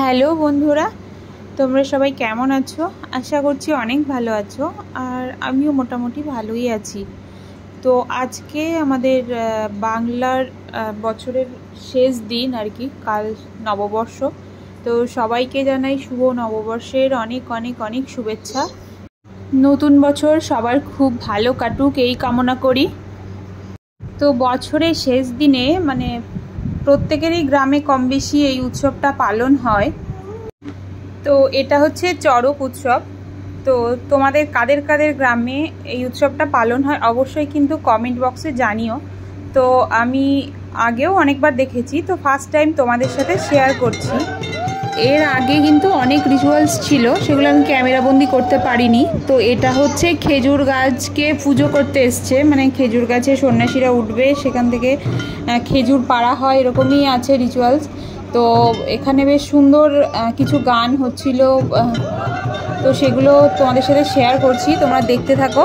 Hello বন্ধুরা, তোমরা সবাই কেমন আছো? আশা করছি অনেক ভালো আছো, আর আমিও মোটামুটি ভালোই আছি। তো আজকে আমাদের বাংলার বছরের শেষ দিন আর কি, কাল নববর্ষ। তো সবাইকে জানাই শুভ নববর্ষের অনেক অনেক অনেক শুভেচ্ছা। নতুন বছর সবার খুব ভালো কাটুক এই কামনা করি। তো বছরের শেষ দিনে মানে প্রত্যেকেরই গ্রামে কম বেশি এই উৎসবটা পালন হয়। তো এটা হচ্ছে চড়ক উৎসব। তো তোমাদের কাদের কাদের গ্রামে এই উৎসবটা পালন হয় অবশ্যই কিন্তু কমেন্ট বক্সে জানিও। তো আমি আগেও অনেকবার দেখেছি, তো ফার্স্ট টাইম তোমাদের সাথে শেয়ার করছি। এর আগে কিন্তু অনেক রিচুয়ালস ছিল, সেগুলো আমি ক্যামেরাবন্দি করতে পারিনি। তো এটা হচ্ছে খেজুর গাছকে পুজো করতে এসছে, মানে খেজুর গাছে সন্ন্যাসীরা উঠবে, সেখান থেকে খেজুর পাড়া হয়, এরকমই আছে রিচুয়ালস। তো এখানে বেশ সুন্দর কিছু গান হচ্ছিল, তো সেগুলো তোমাদের সাথে শেয়ার করছি, তোমরা দেখতে থাকো।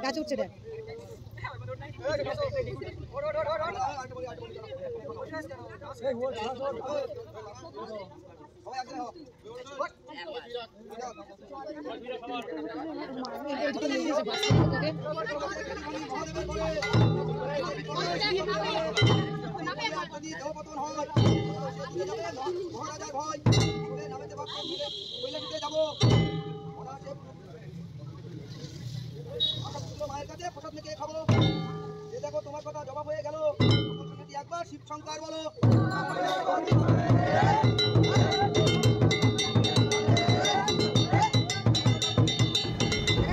গাছ উঠছে দেখ। মায়ের কাছে প্রসাদ থেকে খাবো। দেখো তোমার কথা জবাব হয়ে গেল। একবার শিব শঙ্কর বলো।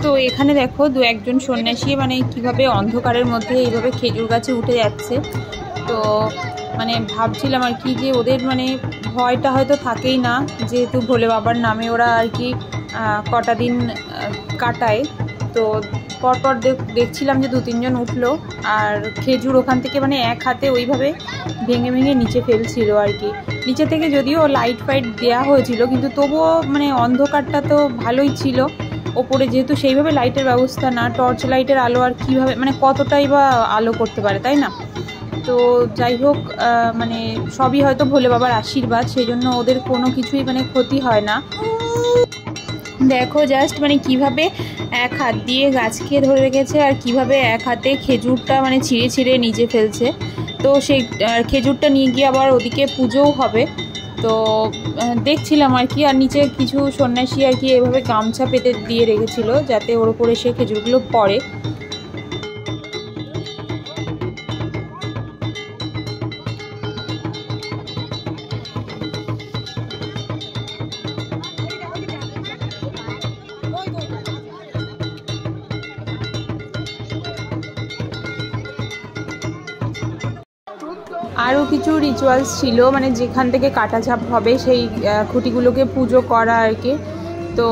তো এখানে দেখো দু একজন সন্ন্যাসী মানে কিভাবে অন্ধকারের মধ্যে এইভাবে খেজুর গাছে উঠে যাচ্ছে। তো মানে ভাবছিলাম আর কি যে ওদের মানে ভয়টা হয়তো থাকেই না, যেহেতু ভোলে বাবার নামে ওরা আর কি কটা দিন কাটায়। তো পরপর দেখছিলাম যে দু তিনজন উঠলো আর খেজুর ওখান থেকে মানে এক হাতে ওইভাবে ভেঙে ভেঙে নিচে ফেলছিল আর কি। নিচে থেকে যদিও লাইট ফাইট দেওয়া হয়েছিল, কিন্তু তবুও মানে অন্ধকারটা তো ভালোই ছিল। ওপরে যেহেতু সেইভাবে লাইটের ব্যবস্থা না, টর্চ লাইটের আলো আর কীভাবে মানে কতটাই বা আলো করতে পারে, তাই না? তো যাই হোক, মানে সবই হয়তো ভোলে বাবার আশীর্বাদ, সেই জন্য ওদের কোনো কিছুই মানে ক্ষতি হয় না। দেখো জাস্ট মানে কিভাবে এক হাত দিয়ে গাছকে ধরে রেখেছে আর কিভাবে এক হাতে খেজুরটা মানে ছিঁড়ে ছিঁড়ে নিচে ফেলছে। তো সেই খেজুরটা নিয়ে গিয়ে আবার ওদিকে পুজোও হবে। তো দেখছিলাম আর কি, আর নিচে কিছু সন্ন্যাসী আর কি এভাবে গামছা পেতে দিয়ে রেখেছিল যাতে ওর উপরে সে খেজুরগুলো পড়ে। আরও কিছু রিচুয়ালস ছিল মানে যেখান থেকে কাটাঝাপ হবে সেই খুঁটিগুলোকে পুজো করা আর কি। তো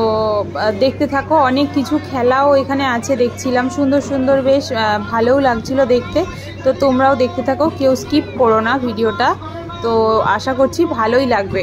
দেখতে থাকো, অনেক কিছু খেলাও এখানে আছে দেখছিলাম, সুন্দর সুন্দর, বেশ ভালোও লাগছিল দেখতে। তো তোমরাও দেখতে থাকো, কেউ স্কিপ করো না ভিডিওটা। তো আশা করছি ভালোই লাগবে।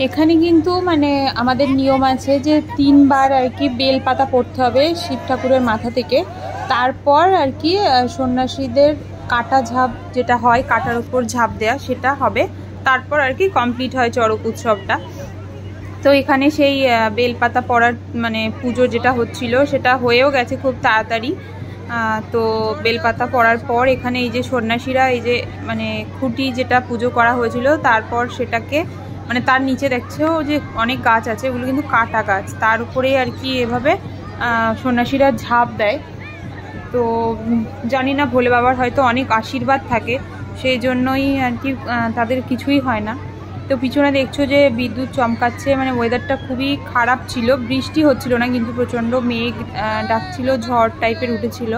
এখানে কিন্তু মানে আমাদের নিয়ম আছে যে 3 বার আর কি বেল পাতা পড়তে হবে শিব ঠাকুরের মাথা থেকে, তারপর আর কি সন্ন্যাসীদের কাটা ঝাঁপ যেটা হয়, কাটার উপর ঝাঁপ দেয়া, সেটা হবে, তারপর আর কি কমপ্লিট হয় চড়ক উৎসবটা। তো এখানে সেই বেলপাতা পড়ার মানে পুজো যেটা হচ্ছিল সেটা হয়েও গেছে খুব তাড়াতাড়ি। তো বেলপাতা পড়ার পর এখানে এই যে সন্ন্যাসীরা এই যে মানে খুঁটি যেটা পুজো করা হয়েছিল, তারপর সেটাকে মানে তার নিচে দেখছো যে অনেক গাছ আছে, ওগুলো কিন্তু কাটা গাছ, তার উপরেই আর কি এভাবে সন্ন্যাসীরা ঝাঁপ দেয়। তো জানি না, ভোলে বাবার হয়তো অনেক আশীর্বাদ থাকে, সেই জন্যই আর কি তাদের কিছুই হয় না। তো পিছনে দেখছো যে বিদ্যুৎ চমকাচ্ছে, মানে ওয়েদারটা খুবই খারাপ ছিল, বৃষ্টি হচ্ছিল না কিন্তু প্রচণ্ড মেঘ ডাকছিল, ঝড় টাইপের উঠেছিল।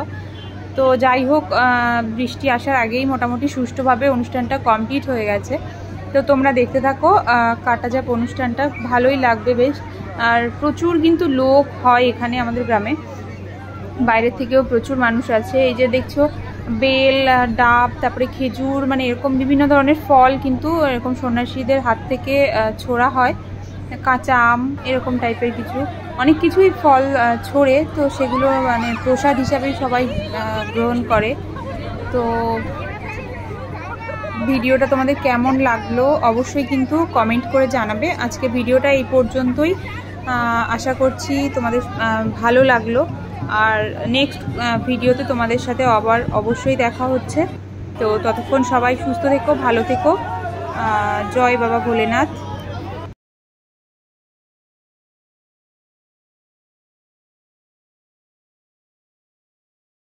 তো যাই হোক, বৃষ্টি আসার আগেই মোটামুটি সুষ্ঠুভাবে অনুষ্ঠানটা কমপ্লিট হয়ে গেছে। তো তোমরা দেখতে থাকো কাটাঝাপ অনুষ্ঠানটা, ভালোই লাগবে বেশ। আর প্রচুর কিন্তু লোক হয় এখানে আমাদের গ্রামে, বাইরের থেকেও প্রচুর মানুষ আছে। এই যে দেখছো বেল, ডাব, তারপরে খেজুর, মানে এরকম বিভিন্ন ধরনের ফল কিন্তু এরকম সন্ন্যাসীদের হাত থেকে ছোড়া হয়, কাঁচা আম এরকম টাইপের কিছু অনেক কিছুই ফল ছোড়ে, তো সেগুলো মানে প্রসাদ হিসাবেই সবাই গ্রহণ করে। তো ভিডিওটা তোমাদের কেমন লাগলো অবশ্যই কিন্তু কমেন্ট করে জানাবে। আজকে ভিডিওটা এই পর্যন্তই, আশা করছি তোমাদের ভালো লাগলো। আর নেক্সট ভিডিওতে তোমাদের সাথে আবার অবশ্যই দেখা হচ্ছে। তো ততক্ষণ সবাই সুস্থ থেকো, ভালো থেকো। জয় বাবা ভোলেনাথ।